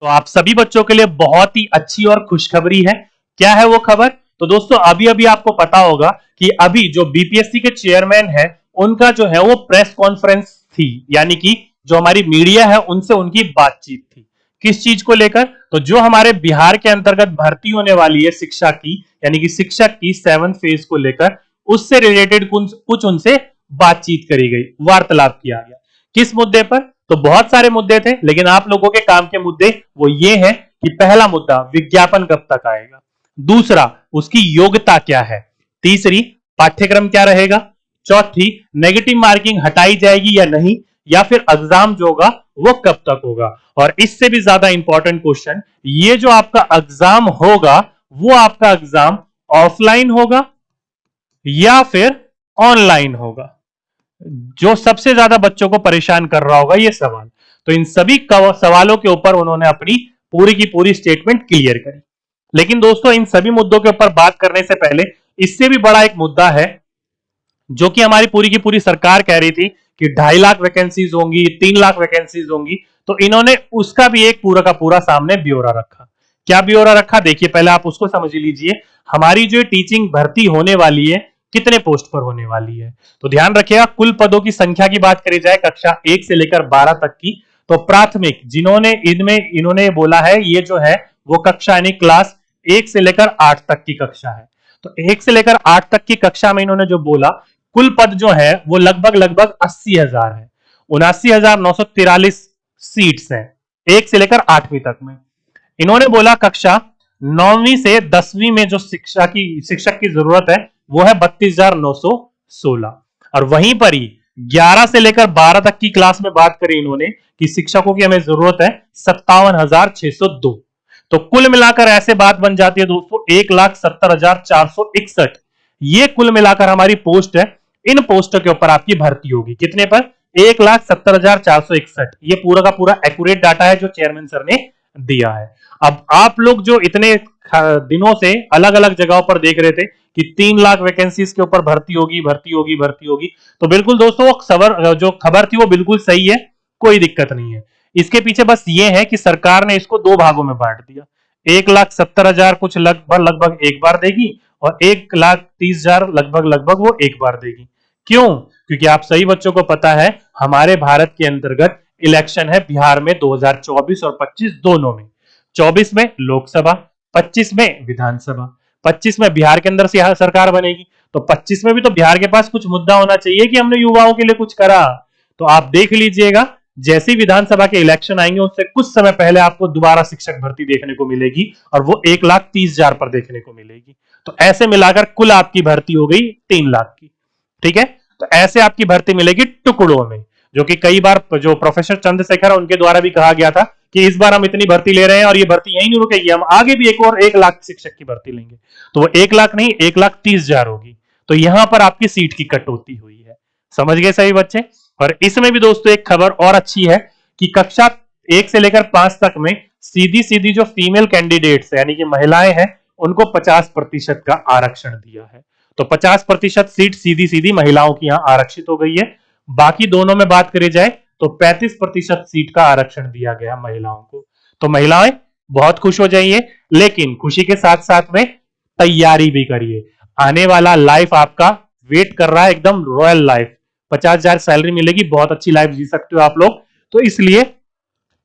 तो आप सभी बच्चों के लिए बहुत ही अच्छी और खुशखबरी है। क्या है वो खबर? तो दोस्तों अभी अभी आपको पता होगा कि अभी जो बीपीएससी के चेयरमैन है उनका जो है वो प्रेस कॉन्फ्रेंस थी, यानी कि जो हमारी मीडिया है उनसे उनकी बातचीत थी। किस चीज को लेकर? तो जो हमारे बिहार के अंतर्गत भर्ती होने वाली है शिक्षा की, यानी कि शिक्षक की 7th फेज को लेकर, उससे रिलेटेड कुछ उनसे बातचीत करी गई, वार्तालाप किया गया। किस मुद्दे पर? तो बहुत सारे मुद्दे थे, लेकिन आप लोगों के काम के मुद्दे वो ये हैं कि पहला मुद्दा, विज्ञापन कब तक आएगा। दूसरा, उसकी योग्यता क्या है। तीसरी, पाठ्यक्रम क्या रहेगा। चौथी, नेगेटिव मार्किंग हटाई जाएगी या नहीं, या फिर एग्जाम जो होगा वो कब तक होगा। और इससे भी ज्यादा इंपॉर्टेंट क्वेश्चन, ये जो आपका एग्जाम होगा वो आपका एग्जाम ऑफलाइन होगा या फिर ऑनलाइन होगा। जो सबसे ज्यादा बच्चों को परेशान कर रहा होगा ये सवाल। तो इन सभी सवालों के ऊपर उन्होंने अपनी पूरी की पूरी स्टेटमेंट क्लियर करी। लेकिन दोस्तों इन सभी मुद्दों के ऊपर बात करने से पहले इससे भी बड़ा एक मुद्दा है जो कि हमारी पूरी की पूरी सरकार कह रही थी कि 2.5 लाख वैकेंसीज होंगी, 3 लाख वैकेंसीज होंगी। तो इन्होंने उसका भी एक पूरा का पूरा सामने ब्यौरा रखा। क्या ब्यौरा रखा? देखिए पहले आप उसको समझ लीजिए। हमारी जो टीचिंग भर्ती होने वाली है कितने पोस्ट पर होने वाली है। तो ध्यान रखिएगा, कुल पदों की संख्या की बात करी जाए कक्षा 1 से लेकर 12 तक की, तो प्राथमिक जिन्होंने इन्होंने बोला है ये जो है वो कक्षा यानी क्लास 1 से लेकर 8 तक की कक्षा है। तो 1 से लेकर 8 तक की कक्षा में इन्होंने जो बोला, कुल पद जो है वो लगभग लगभग 80,000 है। 79,943 सीट्स हैं 1 से लेकर 8वीं तक में। इन्होंने बोला कक्षा 9वीं से 10वीं में जो शिक्षक की जरूरत है वो है 32,916। और वहीं पर ही 11 से लेकर 12 तक की क्लास में बात करी इन्होंने कि शिक्षकों की हमें जरूरत है 57,602। तो कुल मिलाकर ऐसे बात बन जाती है दोस्तों 1,70,461। ये कुल मिलाकर हमारी पोस्ट है। इन पोस्टों के ऊपर आपकी भर्ती होगी कितने पर? 1,70,461। ये पूरा का पूरा एक्यूरेट डाटा है जो चेयरमैन सर ने दिया है। अब आप लोग जो इतने दिनों से अलग अलग जगहों पर देख रहे थे कि 3 लाख वैकेंसीज के ऊपर भर्ती होगी भर्ती होगी भर्ती होगी, तो बिल्कुल दोस्तों वो जो खबर थी वो बिल्कुल सही है, कोई दिक्कत नहीं है। इसके पीछे बस ये है कि सरकार ने इसको 2 भागों में बांट दिया। 1,70,000 कुछ लगभग लगभग एक बार देगी और 1,30,000 लगभग लगभग वो एक बार देगी। क्यों? क्योंकि आप सही बच्चों को पता है हमारे भारत के अंतर्गत इलेक्शन है बिहार में 2024 और 25 दोनों में। 24 में लोकसभा, 25 में विधानसभा। 25 में बिहार के अंदर से सरकार बनेगी, तो 25 में भी तो बिहार के पास कुछ मुद्दा होना चाहिए कि हमने युवाओं के लिए कुछ करा। तो आप देख लीजिएगा जैसे ही विधानसभा के इलेक्शन आएंगे उससे कुछ समय पहले आपको दोबारा शिक्षक भर्ती देखने को मिलेगी और वो 1,30,000 पर देखने को मिलेगी। तो ऐसे मिलाकर कुल आपकी भर्ती हो गई 3 लाख की। ठीक है, तो ऐसे आपकी भर्ती मिलेगी टुकड़ों में, जो कि कई बार जो प्रोफेसर चंद्रशेखर उनके द्वारा भी कहा गया था कि इस बार हम इतनी भर्ती ले रहे हैं और ये भर्ती यहीं नहीं रुकेगी, हम आगे भी एक और 1 लाख शिक्षक की भर्ती लेंगे। तो वो 1 लाख नहीं 1,30,000 होगी। तो यहां पर आपकी सीट की कटौती हुई है। समझ गए सभी बच्चे? और इसमें भी दोस्तों एक खबर और अच्छी है कि कक्षा 1 से लेकर 5 तक में सीधी सीधी जो फीमेल कैंडिडेट्स है यानी कि महिलाएं हैं उनको 50% का आरक्षण दिया है। तो 50% सीट सीधी सीधी महिलाओं की यहां आरक्षित हो गई है। बाकी दोनों में बात करी जाए तो 35% सीट का आरक्षण दिया गया महिलाओं को। तो महिलाएं बहुत खुश हो जाइए, लेकिन खुशी के साथ साथ में तैयारी भी करिए। आने वाला लाइफ आपका वेट कर रहा है, एकदम रॉयल लाइफ। 50,000 सैलरी मिलेगी, बहुत अच्छी लाइफ जी सकते हो आप लोग। तो इसलिए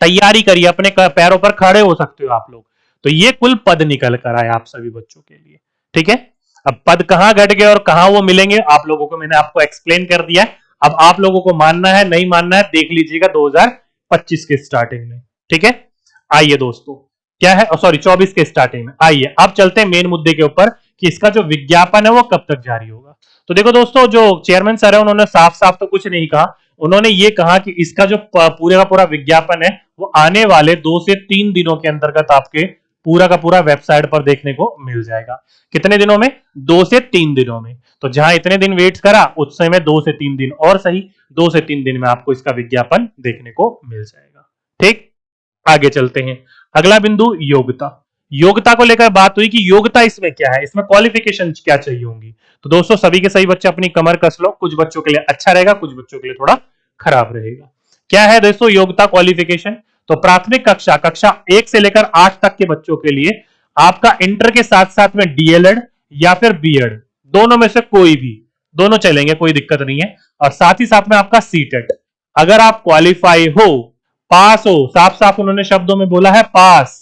तैयारी करिए, अपने पैरों पर खड़े हो सकते हो आप लोग। तो ये कुल पद निकल कर आए आप सभी बच्चों के लिए। ठीक है, अब पद कहां घट गए और कहां वो मिलेंगे आप लोगों को मैंने आपको एक्सप्लेन कर दिया है। अब आप लोगों को मानना है नहीं मानना है देख लीजिएगा 2025 के स्टार्टिंग में। ठीक है, आइए दोस्तों, क्या है, सॉरी 24 के स्टार्टिंग में। आइए अब चलते हैं मेन मुद्दे के ऊपर कि इसका जो विज्ञापन है वो कब तक जारी होगा। तो देखो दोस्तों, जो चेयरमैन सर है उन्होंने साफ साफ तो कुछ नहीं कहा। उन्होंने ये कहा कि इसका जो पूरे का पूरा विज्ञापन है वो आने वाले 2 से 3 दिनों के अंतर्गत आपके पूरा का पूरा वेबसाइट पर देखने को मिल जाएगा। कितने दिनों में? 2 से 3 दिनों में। तो जहां इतने दिन वेट करा उस समय 2 से 3 दिन और सही, 2 से 3 दिन में आपको इसका विज्ञापन देखने को मिल जाएगा। ठीक, आगे चलते हैं। अगला बिंदु योग्यता। योग्यता को लेकर बात हुई कि योग्यता इसमें क्या है, इसमें क्वालिफिकेशन क्या चाहिए होंगी। तो दोस्तों सभी के सही बच्चे अपनी कमर कस लो, कुछ बच्चों के लिए अच्छा रहेगा, कुछ बच्चों के लिए थोड़ा खराब रहेगा। क्या है दोस्तों योग्यता क्वालिफिकेशन? तो प्राथमिक कक्षा कक्षा 1 से लेकर 8 तक के बच्चों के लिए आपका इंटर के साथ साथ में डीएलएड या फिर बीएड, दोनों में से कोई भी, दोनों चलेंगे, कोई दिक्कत नहीं है। और साथ ही साथ में आपका सीटेट, अगर आप क्वालिफाई हो, पास हो, साफ साफ उन्होंने शब्दों में बोला है पास,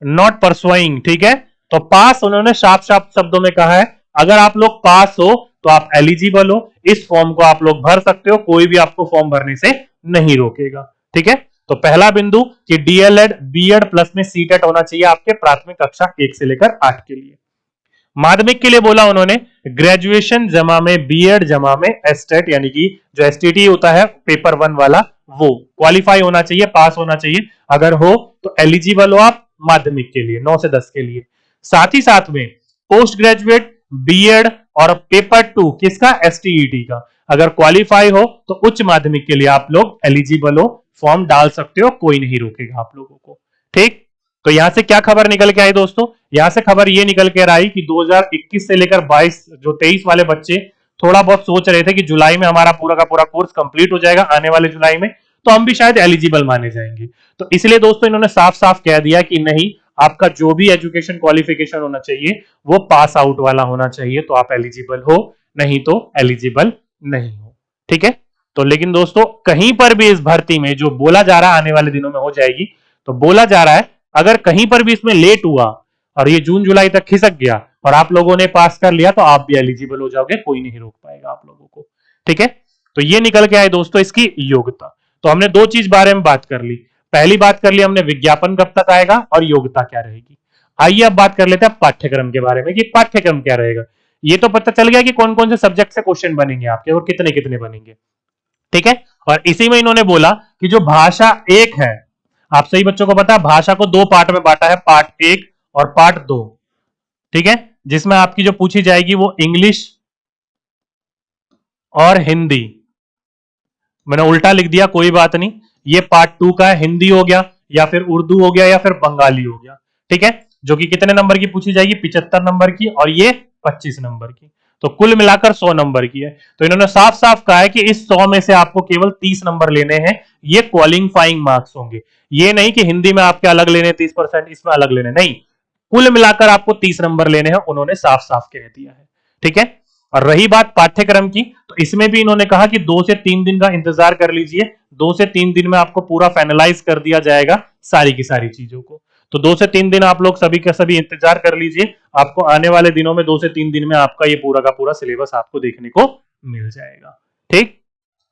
नॉट परसुइंग, ठीक है। तो पास उन्होंने साफ साफ शब्दों में कहा है, अगर आप लोग पास हो तो आप एलिजिबल हो, इस फॉर्म को आप लोग भर सकते हो, कोई भी आपको फॉर्म भरने से नहीं रोकेगा, ठीक है। तो पहला बिंदु कि डीएलएड बीएड प्लस में सीटेट होना चाहिए आपके प्राथमिक कक्षा 1 से लेकर 8 के लिए। माध्यमिक के लिए बोला उन्होंने ग्रेजुएशन जमा में बीएड जमा में एसटेट, यानी कि जो एसटीटी होता है पेपर 1 वाला, वो क्वालिफाई होना चाहिए, पास होना चाहिए। अगर हो तो एलिजिबल हो आप माध्यमिक के लिए 9 से 10 के लिए। साथ ही साथ में पोस्ट ग्रेजुएट बीएड और पेपर 2 किसका, एसटीईटी का, अगर क्वालिफाई हो तो उच्च माध्यमिक के लिए आप लोग एलिजिबल हो, फॉर्म डाल सकते हो, कोई नहीं रोकेगा आप लोगों को, ठीक। तो यहां से क्या खबर निकल के आई दोस्तों, यहां से खबर ये निकल के आई कि 2021 से लेकर 22 जो 23 वाले बच्चे थोड़ा बहुत सोच रहे थे कि जुलाई में हमारा पूरा का पूरा कोर्स कंप्लीट हो जाएगा, आने वाले जुलाई में, तो हम भी शायद एलिजिबल माने जाएंगे। तो इसलिए दोस्तों इन्होंने साफ साफ कह दिया कि नहीं, आपका जो भी एजुकेशन क्वालिफिकेशन होना चाहिए वो पास आउट वाला होना चाहिए, तो आप एलिजिबल हो, नहीं तो एलिजिबल नहीं हो, ठीक है। तो लेकिन दोस्तों कहीं पर भी इस भर्ती में जो बोला जा रहा है आने वाले दिनों में हो जाएगी, तो बोला जा रहा है अगर कहीं पर भी इसमें लेट हुआ और ये जून जुलाई तक खिसक गया और आप लोगों ने पास कर लिया, तो आप भी एलिजिबल हो जाओगे, कोई नहीं रोक पाएगा आप लोगों को, ठीक है। तो ये निकल के आए दोस्तों इसकी योग्यता। तो हमने दो चीज बारे में बात कर ली, पहली बात कर ली हमने विज्ञापन कब तक आएगा और योग्यता क्या रहेगी। आइए अब बात कर लेते हैं पाठ्यक्रम के बारे में कि पाठ्यक्रम क्या रहेगा। ये तो पता चल गया कि कौन कौन से सब्जेक्ट से क्वेश्चन बनेंगे आपके और कितने कितने बनेंगे, ठीक है। और इसी में इन्होंने बोला कि जो भाषा 1 है, आप सही बच्चों को पता है भाषा को 2 पार्ट में बांटा है, पार्ट 1 और पार्ट 2, ठीक है, जिसमें आपकी जो पूछी जाएगी वो इंग्लिश और हिंदी। मैंने उल्टा लिख दिया, कोई बात नहीं, ये पार्ट 2 का है, हिंदी हो गया या फिर उर्दू हो गया या फिर बंगाली हो गया, ठीक है, जो कि कितने नंबर की पूछी जाएगी, 75 नंबर की, और ये 25 नंबर की, तो कुल मिलाकर 100 नंबर की है। तो इन्होंने साफ साफ कहा है कि इस 100 में से आपको केवल 30 नंबर लेने हैं, ये क्वालिफाइंग मार्क्स होंगे। ये नहीं कि हिंदी में आपके अलग लेने 30%, इसमें अलग लेने, नहीं, कुल मिलाकर आपको 30 नंबर लेने हैं, उन्होंने साफ साफ कह दिया है, ठीक है। और रही बात पाठ्यक्रम की, तो इसमें भी इन्होंने कहा कि 2 से 3 दिन का इंतजार कर लीजिए, 2 से 3 दिन में आपको पूरा फाइनलाइज कर दिया जाएगा सारी की सारी चीजों को। तो 2 से 3 दिन आप लोग सभी का सभी इंतजार कर लीजिए, आपको आने वाले दिनों में 2 से 3 दिन में आपका ये पूरा का पूरा सिलेबस आपको देखने को मिल जाएगा, ठीक।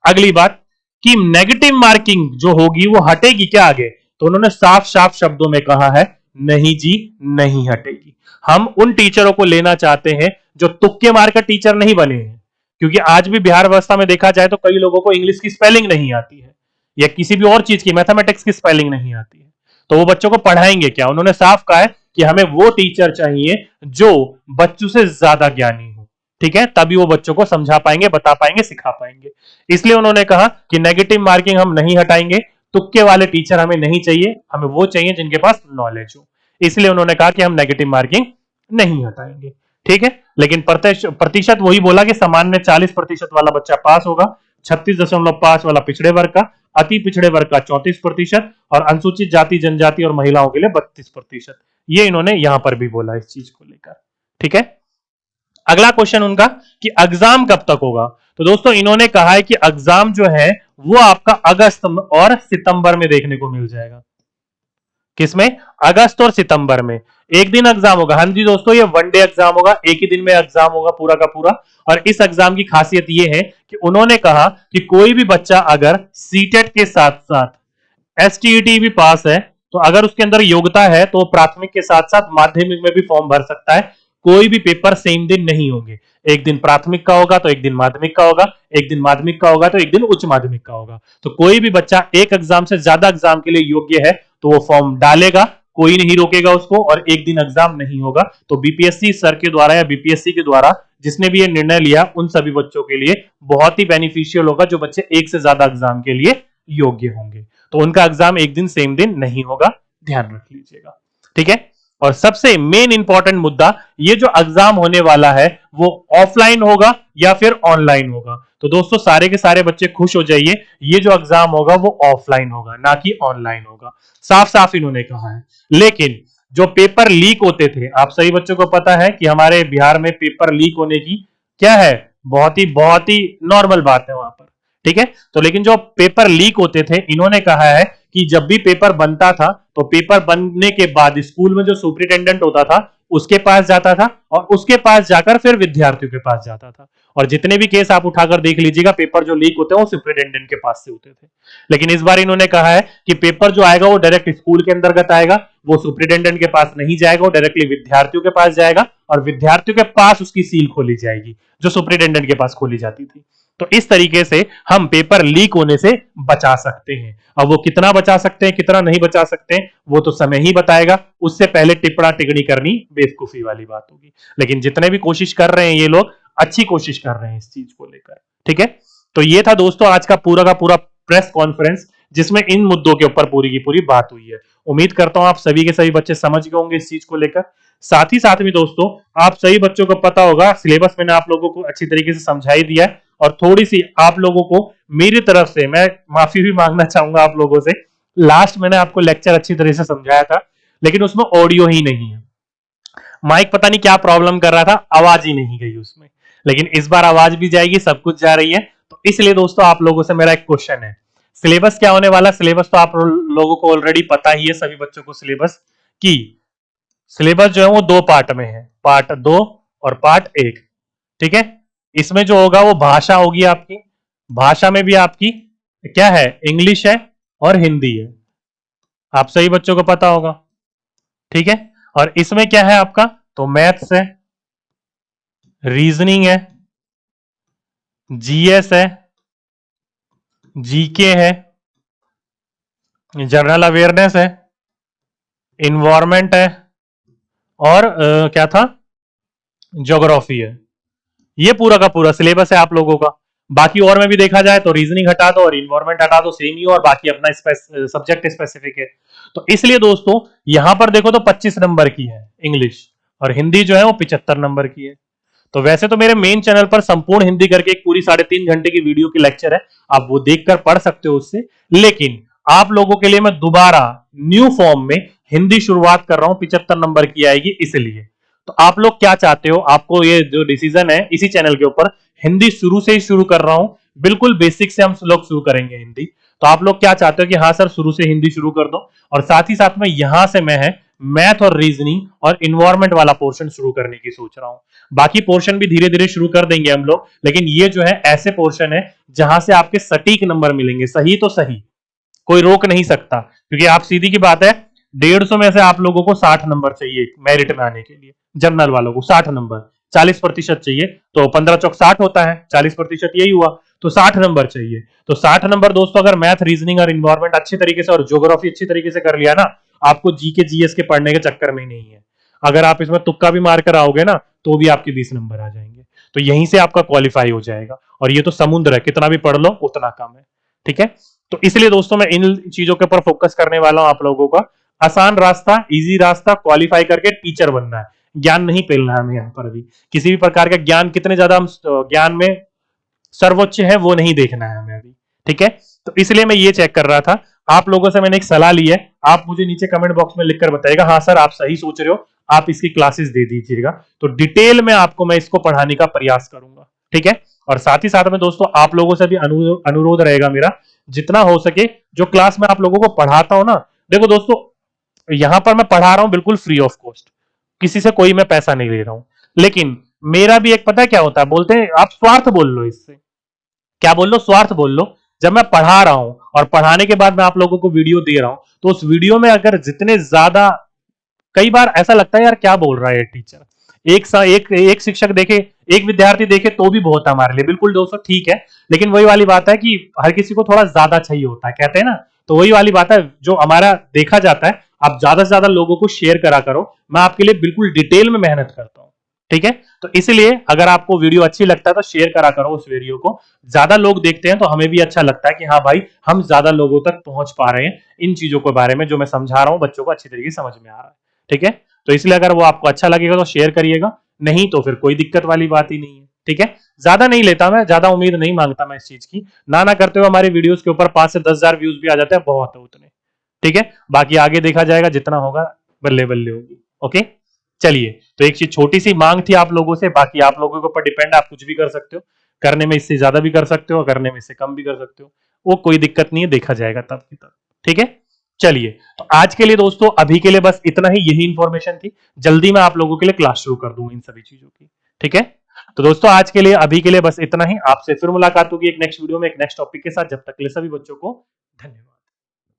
अगली बात कि नेगेटिव मार्किंग जो होगी वो हटेगी क्या आगे, तो उन्होंने साफ साफ शब्दों में कहा है नहीं जी, नहीं हटेगी। हम उन टीचरों को लेना चाहते हैं जो तुक्के मार कर टीचर नहीं बने हैं, क्योंकि आज भी बिहार व्यवस्था में देखा जाए तो कई लोगों को इंग्लिश की स्पेलिंग नहीं आती है या किसी भी और चीज की, मैथमेटिक्स की स्पेलिंग नहीं आती है, तो वो बच्चों को पढ़ाएंगे क्या। उन्होंने साफ कहा है कि हमें वो टीचर चाहिए जो बच्चों से ज्यादा ज्ञानी हो, ठीक है, तभी वो बच्चों को समझा पाएंगे, बता पाएंगे, सिखा पाएंगे। इसलिए उन्होंने कहा कि नेगेटिव मार्किंग हम नहीं हटाएंगे, तुक्के वाले टीचर हमें नहीं चाहिए, हमें वो चाहिए जिनके पास नॉलेज हो। इसलिए उन्होंने कहा कि हम नेगेटिव मार्किंग नहीं हटाएंगे, ठीक है। लेकिन प्रतिशत वही बोला कि सामान्य 40% वाला बच्चा पास होगा, 36.5 वाला पिछड़े वर्ग का, अति पिछड़े वर्ग का 34% और अनुसूचित जाति जनजाति और महिलाओं के लिए 32%। ये इन्होंने यहां पर भी बोला इस चीज को लेकर, ठीक है। अगला क्वेश्चन उनका कि एग्जाम कब तक होगा, तो दोस्तों इन्होंने कहा है कि एग्जाम जो है वो आपका अगस्त और सितंबर में देखने को मिल जाएगा। किसमें, अगस्त और सितंबर में एक दिन एग्जाम होगा। हाँ जी दोस्तों, ये वन डे एग्जाम होगा, एक ही दिन में एग्जाम होगा पूरा का पूरा। और इस एग्जाम की खासियत ये है कि उन्होंने कहा कि कोई भी बच्चा अगर सीटेट के साथ साथ एसटीईटी भी पास है, तो अगर उसके अंदर योग्यता है तो प्राथमिक के साथ साथ माध्यमिक में भी फॉर्म भर सकता है। कोई भी पेपर सेम दिन नहीं होंगे, एक दिन प्राथमिक का होगा तो एक दिन माध्यमिक का होगा, एक दिन माध्यमिक का होगा तो एक दिन उच्च माध्यमिक का होगा। तो कोई भी बच्चा एक एग्जाम से ज्यादा एग्जाम के लिए योग्य है तो वो फॉर्म डालेगा, कोई नहीं रोकेगा उसको, और एक दिन एग्जाम नहीं होगा। तो बीपीएससी सर के द्वारा या बीपीएससी के द्वारा जिसने भी ये निर्णय लिया उन सभी बच्चों के लिए बहुत ही बेनिफिशियल होगा जो बच्चे एक से ज्यादा एग्जाम के लिए योग्य होंगे। तो उनका एग्जाम एक दिन सेम दिन नहीं होगा, ध्यान रख लीजिएगा, ठीक है। और सबसे मेन इंपॉर्टेंट मुद्दा, ये जो एग्जाम होने वाला है वो ऑफलाइन होगा या फिर ऑनलाइन होगा। तो दोस्तों सारे के सारे बच्चे खुश हो जाइए, ये जो एग्जाम होगा वो ऑफलाइन होगा ना कि ऑनलाइन होगा, साफ साफ इन्होंने कहा है। लेकिन जो पेपर लीक होते थे, आप सभी बच्चों को पता है कि हमारे बिहार में पेपर लीक होने की क्या है, बहुत ही नॉर्मल बात है वहां पर, ठीक है। तो लेकिन जो पेपर लीक होते थे, इन्होंने कहा है कि जब भी पेपर बनता था तो पेपर बनने के बाद स्कूल में जो सुपरिटेंडेंट होता था उसके पास जाता था और उसके पास जाकर फिर विद्यार्थियों के पास जाता था। और जितने भी केस आप उठाकर देख लीजिएगा, पेपर जो लीक होते हैं वो सुपरिटेंडेंट के पास से होते थे। लेकिन इस बार इन्होंने कहा है कि पेपर जो आएगा वो डायरेक्ट स्कूल के अंतर्गत आएगा, वो सुपरिटेंडेंट के पास नहीं जाएगा, वो डायरेक्टली विद्यार्थियों के पास जाएगा और विद्यार्थियों के पास उसकी सील खोली जाएगी जो सुपरिटेंडेंट के पास खोली जाती थी। तो इस तरीके से हम पेपर लीक होने से बचा सकते हैं। अब वो कितना बचा सकते हैं, कितना नहीं बचा सकते हैं, वो तो समय ही बताएगा। उससे पहले टिप्पणी टिप्पणी करनी बेवकूफी वाली बात होगी। लेकिन जितने भी कोशिश कर रहे हैं ये लोग, अच्छी कोशिश कर रहे हैं इस चीज को लेकर, ठीक है। तो ये था दोस्तों आज का पूरा प्रेस कॉन्फ्रेंस, जिसमें इन मुद्दों के ऊपर पूरी की पूरी बात हुई है। उम्मीद करता हूं आप सभी के सभी बच्चे समझ गए होंगे इस चीज को लेकर। साथ ही साथ में दोस्तों, आप सभी बच्चों को पता होगा सिलेबस मैंने आप लोगों को अच्छी तरीके से समझा ही दिया है। और थोड़ी सी आप लोगों को मेरी तरफ से मैं माफी भी मांगना चाहूंगा आप लोगों से। लास्ट मैंने आपको लेक्चर अच्छी तरह से समझाया था, लेकिन उसमें ऑडियो ही नहीं है। माइक पता नहीं क्या प्रॉब्लम कर रहा था, आवाज ही नहीं गई उसमें। लेकिन इस बार आवाज भी जाएगी, सब कुछ जा रही है। तो इसलिए दोस्तों आप लोगों से मेरा एक क्वेश्चन है, सिलेबस क्या होने वाला। सिलेबस तो आप लोगों को ऑलरेडी पता ही है, सभी बच्चों को सिलेबस की। सिलेबस जो है वो दो पार्ट में है, पार्ट 2 और पार्ट 1, ठीक है। इसमें जो होगा वो भाषा होगी आपकी, भाषा में भी आपकी क्या है, इंग्लिश है और हिंदी है, आप सही बच्चों को पता होगा, ठीक है। और इसमें क्या है आपका, तो मैथ्स है, रीजनिंग है, जीएस है, जीके है, जनरल अवेयरनेस है, इन्वायरमेंट है और क्या था, ज्योग्राफी है। ये पूरा का पूरा सिलेबस है आप लोगों का। बाकी और में भी देखा जाए तो रीजनिंग हटा दो और इन्वायरमेंट हटा दो, सेम ही, और बाकी अपना सब्जेक्ट स्पेसिफिक है। तो इसलिए दोस्तों यहां पर देखो तो 25 नंबर की है इंग्लिश, और हिंदी जो है वो 75 नंबर की है। तो वैसे तो मेरे मेन चैनल पर संपूर्ण हिंदी करके एक पूरी 3.5 घंटे की वीडियो की लेक्चर है, आप वो देखकर पढ़ सकते हो उससे। लेकिन आप लोगों के लिए मैं दोबारा न्यू फॉर्म में हिंदी शुरुआत कर रहा हूं, 75 नंबर की आएगी इसलिए। तो आप लोग क्या चाहते हो, आपको ये जो डिसीजन है इसी चैनल के ऊपर, हिंदी शुरू से ही शुरू कर रहा हूं, बिल्कुल बेसिक से हम लोग शुरू करेंगे हिंदी। तो आप लोग क्या चाहते हो कि हाँ सर शुरू से हिंदी शुरू कर दो, और साथ ही साथ में यहां से मैं है मैथ और रीजनिंग और इन्वायरमेंट वाला पोर्शन शुरू करने की सोच रहा हूं। बाकी पोर्शन भी धीरे धीरे शुरू कर देंगे हम लोग, लेकिन ये जो है ऐसे पोर्शन है जहां से आपके सटीक नंबर मिलेंगे, सही तो सही, कोई रोक नहीं सकता। क्योंकि आप सीधी की बात है, 150 में से आप लोगों को 60 नंबर चाहिए मेरिट में आने के लिए, जनरल वालों को 60 नंबर, 40% चाहिए, तो 15 चौक 60 होता है, 40% यही हुआ, तो 60 नंबर चाहिए। तो 60 नंबर दोस्तों अगर मैथ, रीजनिंग और इन्वायरमेंट अच्छी तरीके से और ज्योग्राफी अच्छी तरीके से कर लिया ना, आपको जीके जीएस के पढ़ने के चक्कर में नहीं है। अगर आप इसमें तुक्का भी मार कर आओगे ना, तो भी आपके 20 नंबर आ जाएंगे। तो यहीं से आपका क्वालिफाई हो जाएगा, और ये तो समुद्र है, कितना भी पढ़ लो उतना कम है, ठीक है। तो इसलिए दोस्तों मैं इन चीजों के ऊपर फोकस करने वाला हूं आप लोगों का। आसान रास्ता, इजी रास्ता, क्वालिफाई करके टीचर बनना है, ज्ञान नहीं फैलना है हमें। यहाँ पर भी किसी भी प्रकार का ज्ञान, कितने ज्यादा हम ज्ञान में सर्वोच्च है वो नहीं देखना है हमें अभी, ठीक है। तो इसलिए मैं ये चेक कर रहा था, आप लोगों से मैंने एक सलाह ली है, आप मुझे नीचे कमेंट बॉक्स में लिखकर बताइएगा, हाँ सर आप सही सोच रहे हो, आप इसकी क्लासेस दे दीजिएगा, तो डिटेल में आपको मैं इसको पढ़ाने का प्रयास करूंगा, ठीक है। और साथ ही साथ में दोस्तों आप लोगों से भी अनुरोध रहेगा मेरा, जितना हो सके जो क्लास में आप लोगों को पढ़ाता हूं ना, देखो दोस्तों यहां पर मैं पढ़ा रहा हूं बिल्कुल फ्री ऑफ कॉस्ट, किसी से कोई मैं पैसा नहीं ले रहा हूं। लेकिन मेरा भी एक पता है क्या होता है, बोलते हैं आप स्वार्थ बोल लो, इससे क्या बोल लो, स्वार्थ बोल लो। जब मैं पढ़ा रहा हूं और पढ़ाने के बाद मैं आप लोगों को वीडियो दे रहा हूं, तो उस वीडियो में अगर जितने ज्यादा, कई बार ऐसा लगता है यार क्या बोल रहा है टीचर, एक शिक्षक देखे, एक विद्यार्थी देखे तो भी बहुत है हमारे लिए, बिल्कुल दोस्तों ठीक है। लेकिन वही वाली बात है कि हर किसी को थोड़ा ज्यादा चाहिए होता है, कहते हैं ना, तो वही वाली बात है जो हमारा देखा जाता है, आप ज्यादा से ज्यादा लोगों को शेयर करा करो, मैं आपके लिए बिल्कुल डिटेल में मेहनत करता हूं, ठीक है। तो इसलिए अगर आपको वीडियो अच्छी लगता है तो शेयर करा करो उस वीडियो को, ज्यादा लोग देखते हैं तो हमें भी अच्छा लगता है कि हाँ भाई हम ज्यादा लोगों तक पहुंच पा रहे हैं इन चीजों के बारे में, जो मैं समझा रहा हूं बच्चों को अच्छी तरीके से समझ में आ रहा है, ठीक है। तो इसलिए अगर वो आपको अच्छा लगेगा तो शेयर करिएगा, नहीं तो फिर कोई दिक्कत वाली बात ही नहीं है। ठीक है, ज्यादा नहीं लेता मैं, ज्यादा उम्मीद नहीं मांगता मैं इस चीज की। ना करते हुए हमारे वीडियोस के ऊपर 5 से 10,000 व्यूज भी आ जाते हैं, बहुत है उतने। ठीक है, बाकी आगे देखा जाएगा, जितना होगा बल्ले बल्ले होगी। ओके, चलिए, तो एक चीज छोटी सी मांग थी आप लोगों से, बाकी आप लोगों के ऊपर डिपेंड, आप कुछ भी कर सकते हो, करने में इससे ज्यादा भी कर सकते हो, करने में इससे कम भी कर सकते हो, वो कोई दिक्कत नहीं है, देखा जाएगा तब की तब। ठीक है, चलिए, तो आज के लिए दोस्तों अभी के लिए बस इतना ही, यही इंफॉर्मेशन थी। जल्दी मैं आप लोगों के लिए क्लास शुरू कर दूंगा इन सभी चीजों की। ठीक है, तो दोस्तों आज के लिए अभी के लिए बस इतना ही, आपसे फिर मुलाकात होगी एक नेक्स्ट वीडियो में एक नेक्स्ट टॉपिक के साथ। जब तक के लिए सभी बच्चों को धन्यवाद।